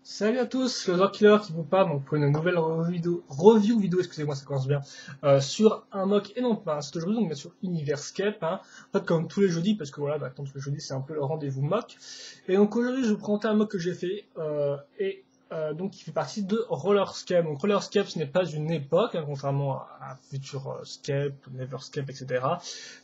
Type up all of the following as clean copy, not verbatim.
Salut à tous, le Killer qui vous parle donc pour une nouvelle review vidéo, excusez-moi, ça commence bien, sur un mock et non pas un site aujourd'hui, donc bien sûr Universcape, hein, en fait comme tous les jeudis, parce que voilà, bah, comme tous les jeudis c'est un peu le rendez-vous mock, et donc aujourd'hui je vais vous présenter un mock que j'ai fait, donc qui fait partie de Rollerscape. Donc Rollerscape ce n'est pas une époque, hein, contrairement à Futurescape, Neverscape, etc.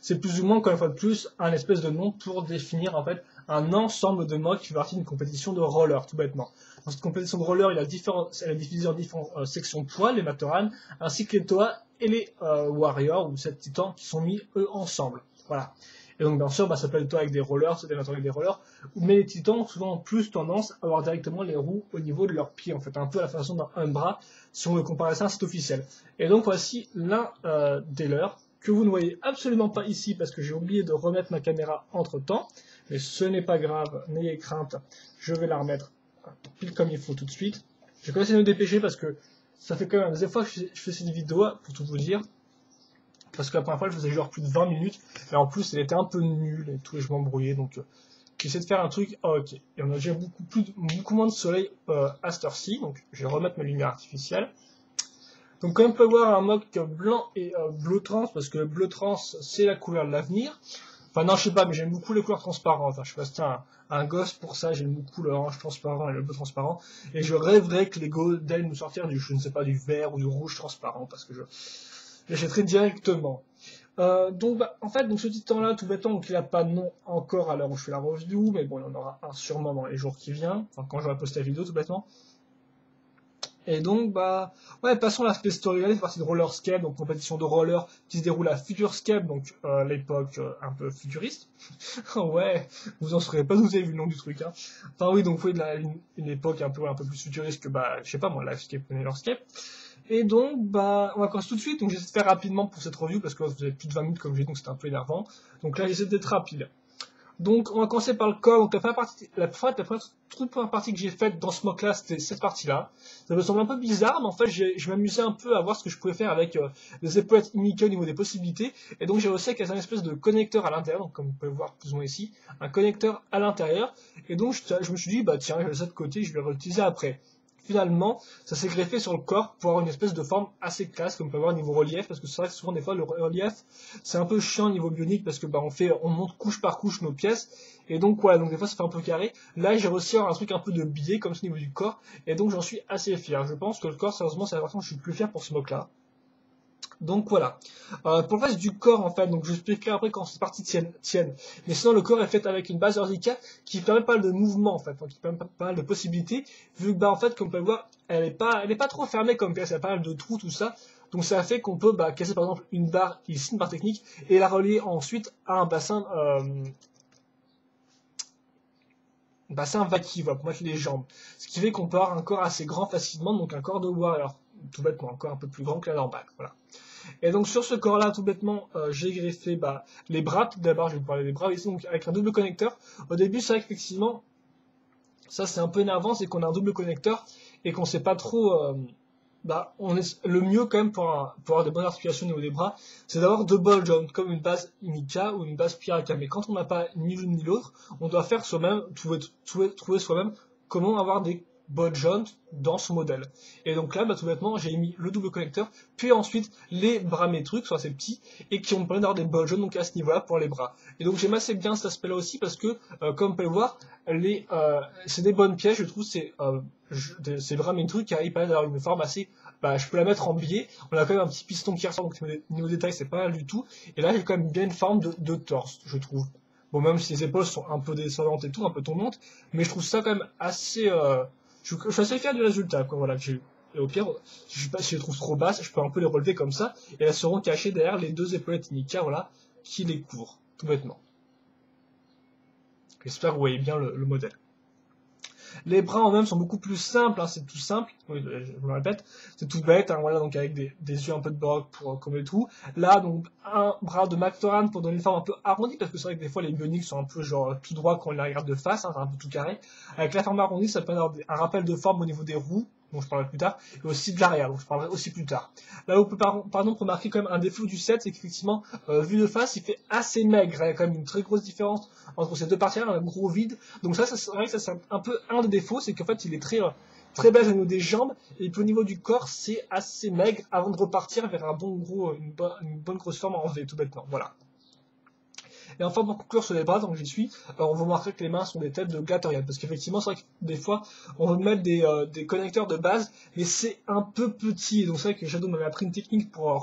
C'est plus ou moins, encore une fois de plus, un espèce de nom pour définir en fait un ensemble de mocks qui fait partie d'une compétition de roller, tout bêtement. Dans cette compétition de roller, elle est divisée en différentes sections de poids, les Matoran, ainsi que les Toa et les Warriors, ou 7 titans, qui sont mis, eux, ensemble. Voilà. Et donc, bien sûr, ça peut être Toa avec des rollers, c'est des Matoran avec des rollers, mais les titans ont souvent plus tendance à avoir directement les roues au niveau de leurs pieds, en fait, un peu à la façon d'un bras, si on veut comparer ça, c'est officiel. Et donc, voici l'un des leurs, que vous ne voyez absolument pas ici, parce que j'ai oublié de remettre ma caméra entre temps, mais ce n'est pas grave, n'ayez crainte, je vais la remettre pile comme il faut tout de suite. Je vais essayer de me dépêcher parce que ça fait quand même des fois que je fais cette vidéo, pour tout vous dire. Parce que la première fois, je faisais genre plus de 20 minutes. Et en plus, elle était un peu nulle et tout, et je m'embrouillais. Donc, j'essaie de faire un truc, ok. Et on a déjà beaucoup moins de soleil à cette heure-ci. Donc, je vais remettre ma lumière artificielle. Donc, comme on peut voir, un mock blanc et bleu trans, parce que le bleu trans, c'est la couleur de l'avenir. Enfin, non, je sais pas, mais j'aime beaucoup les couleurs transparentes. Enfin, je suis pas c'était un gosse pour ça, j'aime beaucoup le orange transparent et le bleu transparent. Et je rêverais que les Golden nous sortir du, je ne sais pas, du vert ou du rouge transparent, parce que je l'achèterais directement. Donc, en fait, donc ce titan-là, tout bêtement, donc il n'a pas de nom encore à l'heure où je fais la review, mais bon, il y en aura un sûrement dans les jours qui viennent, enfin, quand j'aurai posté la vidéo, tout bêtement. Et donc, ouais, passons à l'aspect storyline, c'est parti de Rollerscape, donc compétition de roller qui se déroule à Futurescape, donc l'époque un peu futuriste. Ouais, vous en serez pas, vous avez vu le nom du truc, hein. Enfin oui, donc oui, une époque un peu plus futuriste que, je sais pas moi, Lifescape ou Rollerscape. Et donc, on va commencer tout de suite, donc j'essaie de faire rapidement pour cette review, parce que vous avez plus de 20 minutes comme j'ai dit, donc c'était un peu énervant. Donc là, j'essaie d'être rapide. Donc, on va commencer par le corps. Donc, la première partie que j'ai faite dans ce mock-là, c'était cette partie-là. Ça me semble un peu bizarre, mais en fait, je m'amusais un peu à voir ce que je pouvais faire avec les épaulettes Imika au niveau des possibilités. Et donc, j'ai réussi à caser un espèce de connecteur à l'intérieur, donc comme vous pouvez voir plus ou moins ici, un connecteur à l'intérieur. Et donc, je me suis dit, tiens, je vais ça de côté, je vais le réutiliser après. Finalement, ça s'est greffé sur le corps pour avoir une espèce de forme assez classe, comme on peut voir au niveau relief, parce que c'est vrai que souvent des fois le relief c'est un peu chiant au niveau bionique parce que on monte couche par couche nos pièces, et donc voilà, donc des fois ça fait un peu carré. Là j'ai réussi à avoir un truc un peu de biais comme ce niveau du corps, et donc j'en suis assez fier. Je pense que le corps, sérieusement, c'est la partie dont je suis le plus fier pour ce mock là. Donc voilà. Pour le reste du corps, en fait, donc je vous expliquerai après quand cette partie tienne. Mais sinon, le corps est fait avec une base verticale qui permet pas mal de mouvements, en fait, qui permet pas mal de possibilités, vu que, en fait, comme on peut le voir, elle est pas trop fermée comme pièce, il y a pas mal de trous, tout ça. Donc ça fait qu'on peut casser par exemple une barre, ici une barre technique, et la relier ensuite à un bassin vaquille, voilà, pour mettre les jambes. Ce qui fait qu'on peut avoir un corps assez grand facilement, donc un corps de warrior, tout bêtement, encore un peu plus grand que la normale, voilà. Et donc sur ce corps-là, tout bêtement, j'ai greffé les bras. Tout d'abord, je vais vous parler des bras ici, donc avec un double connecteur. Au début, c'est vrai qu'effectivement, ça c'est un peu énervant, c'est qu'on a un double connecteur et qu'on sait pas trop. Le mieux quand même pour avoir de bonnes articulations au niveau des bras, c'est d'avoir deux ball joints, comme une base Imika ou une base Piraka. Mais quand on n'a pas ni l'une ni l'autre, on doit faire soi-même, trouver soi-même comment avoir des ball joints dans son modèle. Et donc là, tout bêtement, j'ai mis le double connecteur, puis ensuite les bras métriques, soit assez petits, et qui ont permis d'avoir des ball joints donc à ce niveau-là pour les bras. Et donc j'aime assez bien cet aspect-là aussi parce que, comme on peut le voir, c'est des bonnes pièces, je trouve, ces bras métriques qui arrivent d'avoir une forme assez, je peux la mettre en biais. On a quand même un petit piston qui ressort, donc niveau détail, c'est pas mal du tout. Et là, j'ai quand même bien une forme de torse, je trouve. Bon, même si les épaules sont un peu descendantes et tout, un peu tombantes, mais je trouve ça quand même assez, je suis assez fier du résultat, quoi, voilà, que j'ai eu. Et au pire, si je les trouve trop basses, je peux un peu les relever comme ça, et elles seront cachées derrière les deux épaulettes Nika, voilà, qui les couvrent, tout bêtement. J'espère que vous voyez bien le modèle. Les bras en eux-mêmes sont beaucoup plus simples, hein, c'est tout simple, oui, je vous le répète, c'est tout bête, hein, voilà, donc avec des yeux un peu de broc pour comme et tout. Là, donc, un bras de Mactoran pour donner une forme un peu arrondie, parce que c'est vrai que des fois les bioniques sont un peu genre tout droit quand on les regarde de face, hein, un peu tout carré. Avec la forme arrondie, ça peut avoir un rappel de forme au niveau des roues, dont je parlerai plus tard, et aussi de l'arrière, dont je parlerai aussi plus tard. Là où on peut par exemple remarquer quand même un défaut du set, c'est qu'effectivement, vu de face, il fait assez maigre. Il y a quand même une très grosse différence entre ces deux parties-là, un gros vide. Donc ça c'est vrai que ça c'est un peu un des défauts, c'est qu'en fait il est très beige au niveau des jambes, et puis au niveau du corps, c'est assez maigre avant de repartir vers un une bonne grosse forme en V, tout bêtement. Voilà. Et enfin, pour conclure sur les bras, donc j'y suis, on va remarquer que les mains sont des têtes de Glatorian, parce qu'effectivement, c'est vrai que des fois, on veut mettre des connecteurs de base, mais c'est un peu petit, et donc c'est vrai que Shadow m'avait appris une technique pour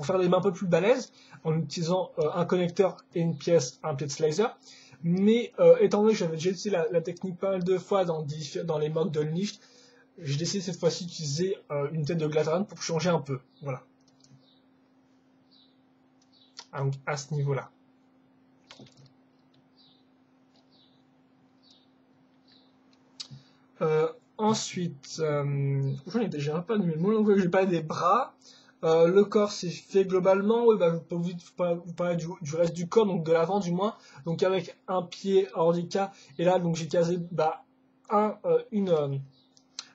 faire des mains un peu plus balèzes, en utilisant un connecteur et un pied de slicer. Mais étant donné que j'avais déjà utilisé la technique pas mal de fois dans les mocks de Unleashed, j'ai décidé cette fois-ci d'utiliser une tête de Glatorian pour changer un peu. Voilà. Donc, à ce niveau-là. Ensuite, j'en ai déjà pas de mémoire, j'ai pas des bras. Le corps c'est fait globalement, oui, bah, je peux vous parler du reste du corps, donc de l'avant du moins, donc avec un pied ordica, et là donc j'ai casé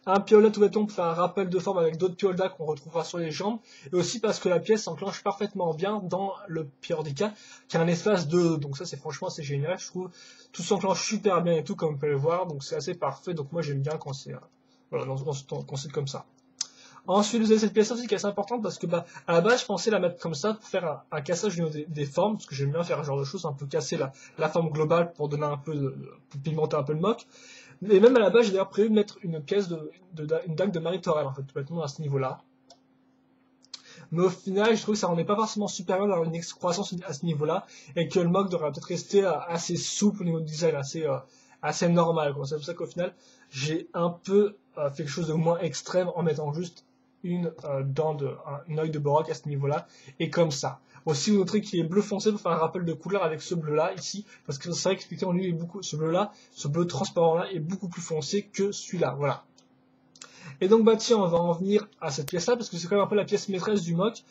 un piolet tout bêton pour faire un rappel de forme avec d'autres piolas qu'on retrouvera sur les jambes, et aussi parce que la pièce s'enclenche parfaitement bien dans le pied ordica, qui a un espace de, donc ça c'est franchement assez génial, je trouve, tout s'enclenche super bien et tout, comme vous pouvez le voir, donc c'est assez parfait, donc moi j'aime bien quand c'est, voilà, quand c'est comme ça. Ensuite, vous avez cette pièce aussi qui est assez importante parce que, à la base, je pensais la mettre comme ça pour faire un cassage au niveau des formes, parce que j'aime bien faire ce genre de choses, un peu casser la forme globale pour donner un peu pour pigmenter un peu le mock. Et même à la base, j'ai d'ailleurs prévu de mettre une pièce une dague de Marie Torel, en fait, tout bêtement à ce niveau-là. Mais au final, je trouve que ça rendait pas forcément supérieur d'avoir une excroissance à ce niveau-là, et que le mock devrait peut-être rester assez souple au niveau du design, assez normal, quoi. C'est pour ça qu'au final, j'ai un peu fait quelque chose de moins extrême en mettant juste une œil de Borak à ce niveau-là, et comme ça. Aussi, vous noterez qu'il est bleu foncé pour faire un rappel de couleur avec ce bleu-là, ici, parce que c'est vrai qu'effectivement, lui, ce bleu-là, ce bleu transparent-là, est beaucoup plus foncé que celui-là, voilà. Et donc, tiens, on va en venir à cette pièce-là, parce que c'est quand même un peu la pièce maîtresse du mock,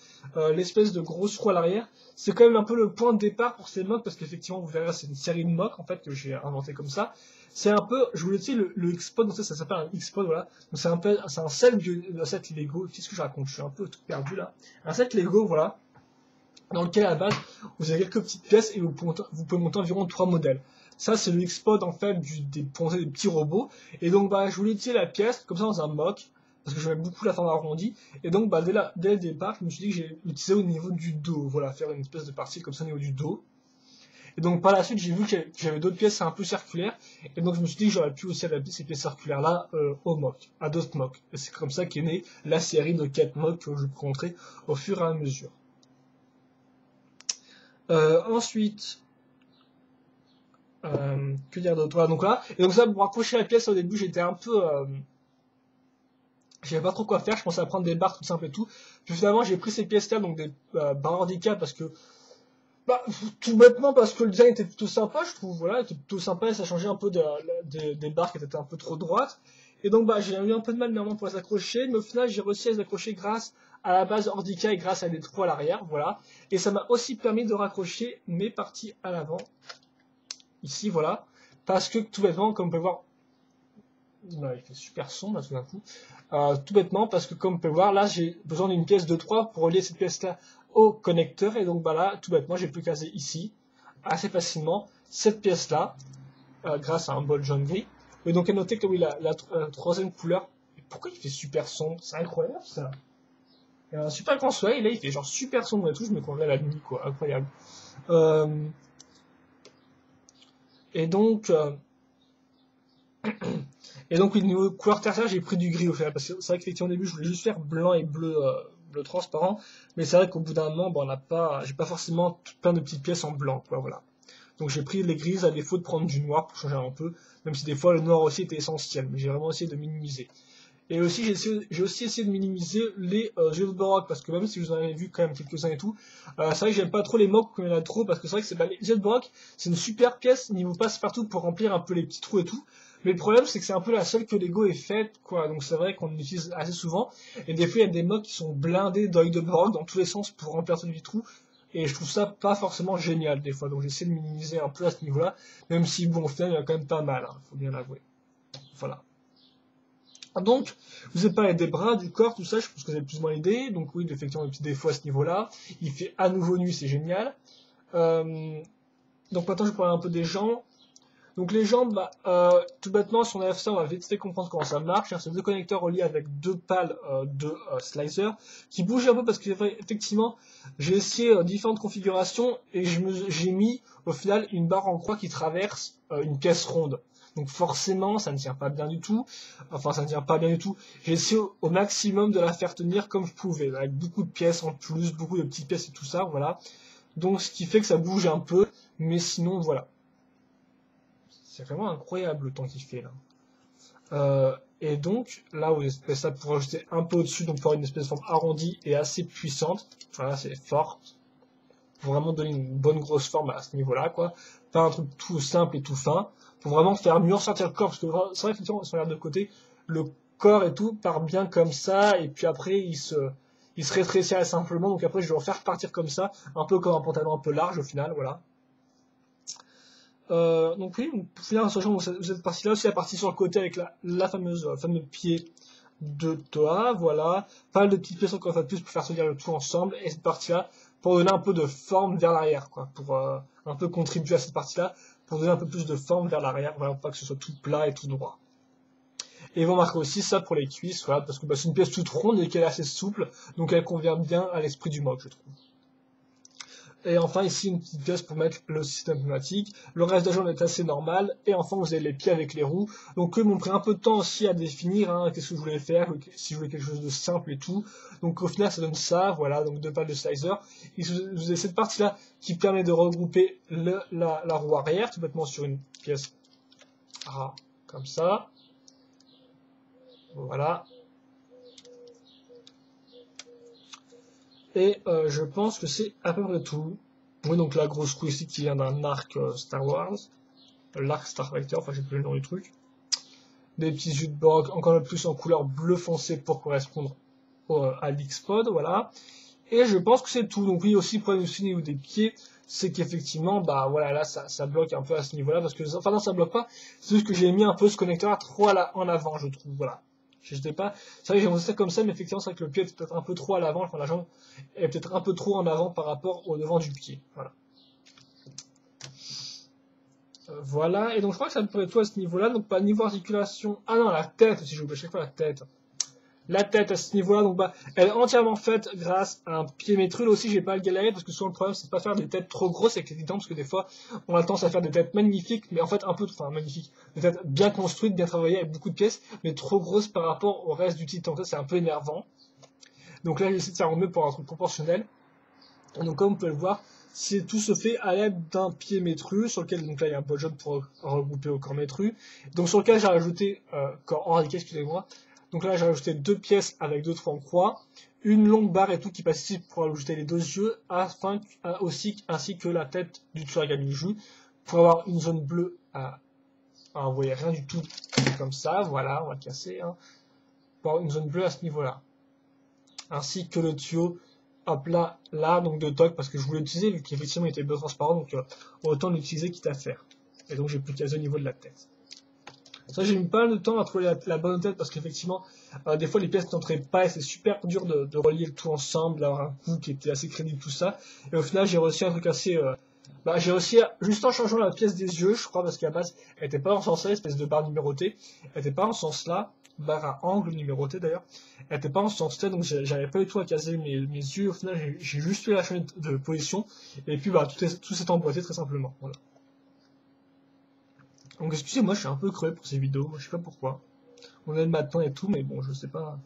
l'espèce de grosse roue à l'arrière. C'est quand même un peu le point de départ pour ces mocks, parce qu'effectivement, vous verrez, c'est une série de mocks, en fait, que j'ai inventé comme ça. C'est un peu, je vous le dis, le X-Pod, donc ça s'appelle un X-Pod, voilà. Donc c'est un set Lego. Qu'est-ce que je raconte? Je suis un peu tout perdu, là. Un set Lego, voilà, dans lequel, à la base, vous avez quelques petites pièces et vous pouvez monter environ 3 modèles. Ça, c'est le X-Pod, en fait, des petits robots. Et donc, je voulais utiliser la pièce, comme ça, dans un mock, parce que j'aime beaucoup la forme arrondie. Et donc, dès le départ, je me suis dit que j'ai utilisé au niveau du dos. Voilà, faire une espèce de partie comme ça au niveau du dos. Et donc, par la suite, j'ai vu que j'avais d'autres pièces un peu circulaires. Et donc, je me suis dit que j'aurais pu aussi adapter ces pièces circulaires-là au mock, à d'autres mocks. Et c'est comme ça qu'est née la série de 4 mocks que je vais vous montrer au fur et à mesure. Ensuite, que dire d'autre? Voilà, donc là, et donc ça, pour accrocher la pièce au début, j'étais un peu, je savais pas trop quoi faire, je pensais à prendre des barres tout simples et tout. Puis finalement, j'ai pris ces pièces-là, donc des barres handicap, parce que, tout bêtement parce que le design était plutôt sympa, je trouve, voilà, était plutôt sympa, et ça changeait un peu des barres qui étaient un peu trop droites. Et donc, j'ai eu un peu de mal néanmoins pour les accrocher, mais au final, j'ai réussi à les accrocher grâce à la base Ordica et grâce à des trous à l'arrière, voilà. Et ça m'a aussi permis de raccrocher mes parties à l'avant. Ici, voilà. Parce que, tout bêtement, comme vous pouvez voir, il fait super sombre, là, tout d'un coup. Tout bêtement, parce que, comme vous pouvez voir, là, j'ai besoin d'une pièce de 3 pour relier cette pièce-là au connecteur. Et donc, là, tout bêtement, j'ai pu caser ici, assez facilement, cette pièce-là, grâce à un bol jaune gris. Et donc, à noter que, oui, la troisième couleur, pourquoi il fait super sombre? C'est incroyable, ça. Il y a un super grand soleil, là, il fait genre super sombre et tout, je me croirais à la nuit, quoi. Incroyable. Et donc, oui, niveau couleur tertiaire, j'ai pris du gris au final, parce que c'est vrai qu'effectivement au début, je voulais juste faire blanc et bleu, bleu transparent, mais c'est vrai qu'au bout d'un moment, j'ai pas forcément plein de petites pièces en blanc, quoi, voilà. Donc j'ai pris les grises à défaut de prendre du noir pour changer un peu, même si des fois le noir aussi était essentiel, mais j'ai vraiment essayé de minimiser. Et aussi, j'ai aussi essayé de minimiser les jeux de Borak, parce que même si vous en avez vu quand même quelques-uns et tout, c'est vrai que j'aime pas trop les mocks quand il y en a trop, parce que c'est vrai que les jeux de Borak, c'est une super pièce, niveau passe partout pour remplir un peu les petits trous et tout. Mais le problème, c'est que c'est un peu la seule que Lego ait faite, quoi. Donc c'est vrai qu'on l'utilise assez souvent. Et des fois, il y a des mocks qui sont blindés d'œil de Borak dans tous les sens pour remplir tous les trous. Et je trouve ça pas forcément génial, des fois. Donc j'essaie de minimiser un peu à ce niveau-là. Même si, bon, au final, il y en a quand même pas mal, hein, faut bien l'avouer. Voilà. Donc, vous avez parlé des bras, du corps, tout ça, je pense que vous avez plus ou moins l'idée. Donc oui, effectivement, des petits défauts à ce niveau-là. Il fait à nouveau nu, c'est génial. Donc maintenant, je vais parler un peu des jambes. Donc les jambes, tout bêtement, si on enlève ça, on va vite fait comprendre comment ça marche. C'est deux connecteurs reliés avec deux pales de slicer qui bougent un peu parce que effectivement, j'ai essayé différentes configurations et j'ai mis au final une barre en croix qui traverse une pièce ronde. Donc forcément, ça ne tient pas bien du tout. Enfin, ça ne tient pas bien du tout. J'ai essayé au maximum de la faire tenir comme je pouvais, avec beaucoup de pièces en plus, beaucoup de petites pièces et tout ça, voilà. Donc ce qui fait que ça bouge un peu, mais sinon, voilà. C'est vraiment incroyable le temps qu'il fait là. Et donc, là, vous avez ça pour rajouter un peu au-dessus, donc pour avoir une espèce de forme arrondie et assez puissante. Voilà, c'est fort. Pour vraiment donner une bonne grosse forme à ce niveau-là, quoi. Pas un truc tout simple et tout fin. Pour vraiment faire mieux ressortir le corps, parce que c'est vrai, effectivement, si on regarde de côté, le corps et tout part bien comme ça, et puis après, il se rétrécit simplement, donc après, je vais en faire partir comme ça, un peu comme un pantalon un peu large au final, voilà. Donc oui, pour finir, sachant que cette partie-là, aussi la partie sur le côté avec la fameux pied de Toa, voilà. Pas mal de petites pièces encore une fois de plus pour faire tenir le tout ensemble, et cette partie-là, pour donner un peu de forme vers l'arrière, quoi, pour un peu contribuer à cette partie-là, pour donner un peu plus de forme vers l'arrière, voilà, pour pas que ce soit tout plat et tout droit. Et vous remarquerez aussi ça pour les cuisses, voilà, parce que c'est une pièce toute ronde et qu'elle est assez souple, donc elle convient bien à l'esprit du mock, je trouve. Et enfin ici une petite pièce pour mettre le système pneumatique. Le reste de la jambe est assez normal. Et enfin vous avez les pieds avec les roues. Donc eux m'ont pris un peu de temps aussi à définir qu'est-ce que je voulais faire, si je voulais quelque chose de simple et tout. Donc au final ça donne ça, voilà, donc deux pales de slicer. Et vous avez cette partie-là qui permet de regrouper la roue arrière, tout bêtement sur une pièce comme ça. Voilà. Et je pense que c'est à peu près tout. Oui, donc la grosse roue ici qui vient d'un arc Star Wars. L'arc Star Fighter, enfin j'ai plus le nom du truc. Des petits jus de Borg, encore plus en couleur bleu foncé pour correspondre à l'X-Pod, voilà. Et je pense que c'est tout. Donc oui, aussi, problème aussi au niveau des pieds, c'est qu'effectivement, bah voilà, là ça bloque un peu à ce niveau-là, parce que, enfin non, ça bloque pas, c'est juste que j'ai mis un peu ce connecteur trop en avant, je trouve, voilà. Je sais pas, c'est vrai que j'ai monté ça comme ça, mais effectivement, c'est vrai que le pied est peut-être un peu trop à l'avant, enfin la jambe est peut-être un peu trop en avant par rapport au devant du pied, voilà. Voilà, et donc je crois que ça me pourrait tout à ce niveau-là, donc pas niveau articulation, ah non, la tête aussi, j'oublie chaque fois la tête. La tête à ce niveau-là, donc elle est entièrement faite grâce à un pied métru. Là aussi, je vais pas le galérer parce que souvent le problème, c'est de pas faire des têtes trop grosses avec les titans, parce que des fois, on a tendance à faire des têtes magnifiques, mais en fait un peu, enfin magnifiques, des têtes bien construites, bien travaillées avec beaucoup de pièces, mais trop grosses par rapport au reste du titan. Ça, c'est un peu énervant. Donc là, j'essaie de faire au mieux pour un truc proportionnel. Et donc, comme vous pouvez le voir, tout se fait à l'aide d'un pied métru, sur lequel, donc là, il y a un bottom pour regrouper au corps métru. Donc, sur lequel j'ai rajouté, corps enriqué, excusez-moi. Donc là, j'ai rajouté deux pièces avec deux trous en croix, une longue barre et tout qui passe ici pour ajouter les deux yeux, ainsi que la tête du tueur Gamiju, pour avoir une zone bleue vous voyez rien du tout comme ça, voilà, on va le casser, pour avoir une zone bleue à ce niveau-là. Ainsi que le tuyau, hop là, donc de toc, parce que je voulais l'utiliser, vu qu'effectivement il était bleu transparent, donc autant l'utiliser quitte à faire. Et donc j'ai pu caser au niveau de la tête. Ça, j'ai mis pas mal de temps à trouver la bonne tête parce qu'effectivement, des fois les pièces n'entraient pas et c'est super dur de relier le tout ensemble, d'avoir un coup qui était assez crédible, tout ça. Et au final, j'ai réussi un truc assez. J'ai réussi juste en changeant la pièce des yeux, je crois, parce qu'à la base, elle était pas dans ce sens-là, espèce de barre numérotée. Elle était pas en ce sens-là, barre à angle numérotée d'ailleurs. Elle était pas en ce sens-là, donc j'avais pas du tout à caser mes yeux. Au final, j'ai juste fait la chaîne de position. Et puis, tout s'est emboîté très simplement. Voilà. Donc excusez-moi, je suis un peu creux pour ces vidéos, moi je sais pas pourquoi. On est le matin et tout, mais bon, je sais pas.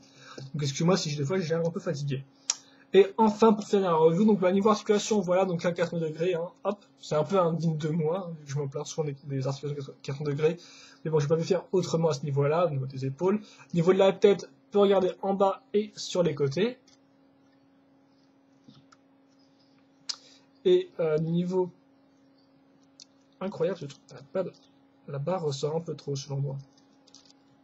Donc excusez-moi si des fois j'ai l'air un peu fatigué. Et enfin, pour faire la review, donc niveau articulation, voilà, donc là 80 degrés, hop, c'est un peu indigne de moi, je me plains souvent des articulations 80 degrés, mais bon, j'ai pas pu faire autrement à ce niveau-là, au niveau des épaules. Au niveau de la tête, on peut regarder en bas et sur les côtés. Et niveau incroyable, je trouve, la barre ressort un peu trop selon moi.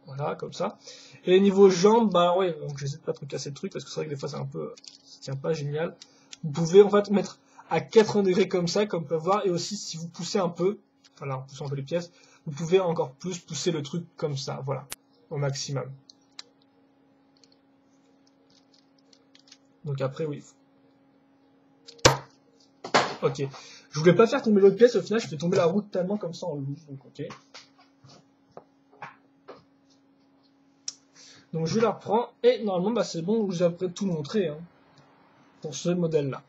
Voilà, comme ça. Et niveau jambes, ouais, donc j'essaie de pas trop casser le truc, parce que c'est vrai que des fois c'est un peu, ça tient pas génial. Vous pouvez en fait mettre à 80 degrés comme ça, comme on peut voir, et aussi si vous poussez un peu, voilà, en poussant un peu les pièces, vous pouvez encore plus pousser le truc comme ça, voilà, au maximum. Donc après, oui. Ok. Je voulais pas faire tomber l'autre pièce, au final, je fais tomber la roue tellement comme ça en loose, donc ok. Donc je la reprends, et normalement, bah, c'est bon, je vous ai après tout montré, hein, pour ce modèle-là.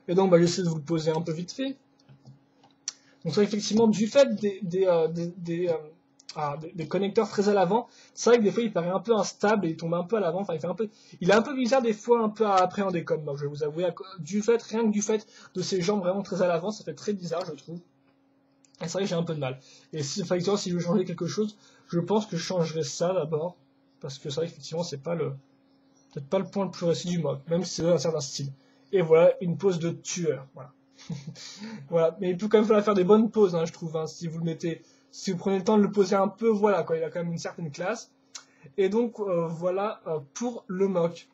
Et donc, bah, j'essaie de vous le poser un peu vite fait. Donc, c'est effectivement, du fait des connecteurs très à l'avant, c'est vrai que des fois, il paraît un peu instable et il tombe un peu à l'avant. Enfin, il est un peu bizarre des fois, un peu à appréhender comme. Donc, je vais vous avouer, rien que du fait de ses jambes vraiment très à l'avant, ça fait très bizarre, je trouve. Et c'est vrai que j'ai un peu de mal. Et si je veux changer quelque chose, je pense que je changerais ça d'abord. Parce que c'est vrai qu'effectivement, c'est pas peut-être pas le point le plus réussi du mock, même si c'est un certain style. Et voilà, une pause de tueur. Voilà. Voilà. Mais il peut quand même falloir faire des bonnes pauses, hein, je trouve, hein, si vous le mettez, si vous prenez le temps de le poser un peu, voilà, quoi, il a quand même une certaine classe. Et donc, voilà pour le mock.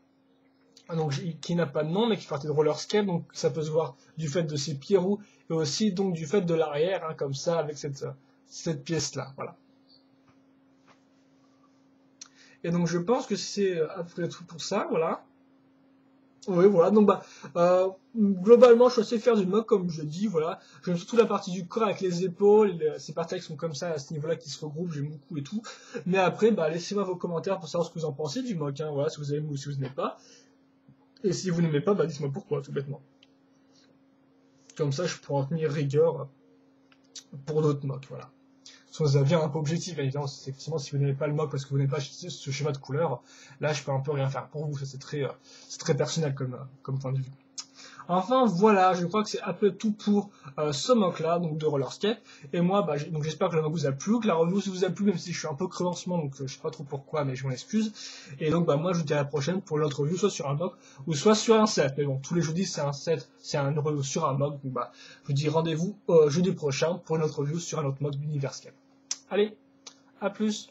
Donc, qui n'a pas de nom, mais qui fait partie de Rollerscape, donc ça peut se voir du fait de ses pieds roux, et aussi donc du fait de l'arrière, hein, comme ça, avec cette pièce-là, voilà. Et donc, je pense que c'est après tout pour ça, voilà. Oui, voilà, donc globalement, je suis assez fier du mock, comme je dis, voilà. J'aime surtout la partie du corps avec les épaules, ces parties qui sont comme ça, à ce niveau-là, qui se regroupent, j'aime beaucoup et tout. Mais après, laissez-moi vos commentaires pour savoir ce que vous en pensez du mock, hein, voilà, si vous aimez ou si vous n'aimez pas. Et si vous n'aimez pas, dites-moi pourquoi, tout bêtement. Comme ça, je pourrais en tenir rigueur pour d'autres mocks, voilà. Sans avis un peu objectif, évidemment, effectivement, si vous n'aimez pas le mock parce que vous n'aimez pas ce schéma de couleur, là, je peux un peu rien faire pour vous, ça c'est très personnel comme point de vue. Enfin, voilà, je crois que c'est à peu tout pour ce mock-là, donc de Rollerscape. Et moi, donc j'espère que le mock vous a plu, que la review vous a plu, même si je suis un peu creux en ce moment, donc je sais pas trop pourquoi, mais je m'en excuse. Et donc, moi, je vous dis à la prochaine pour l'autre review, soit sur un mock, ou soit sur un set. Mais bon, tous les jeudis, c'est un set, c'est une review sur un mock, donc je vous dis rendez-vous jeudi prochain pour une autre review sur un autre mock d'Universcape. Allez, à plus!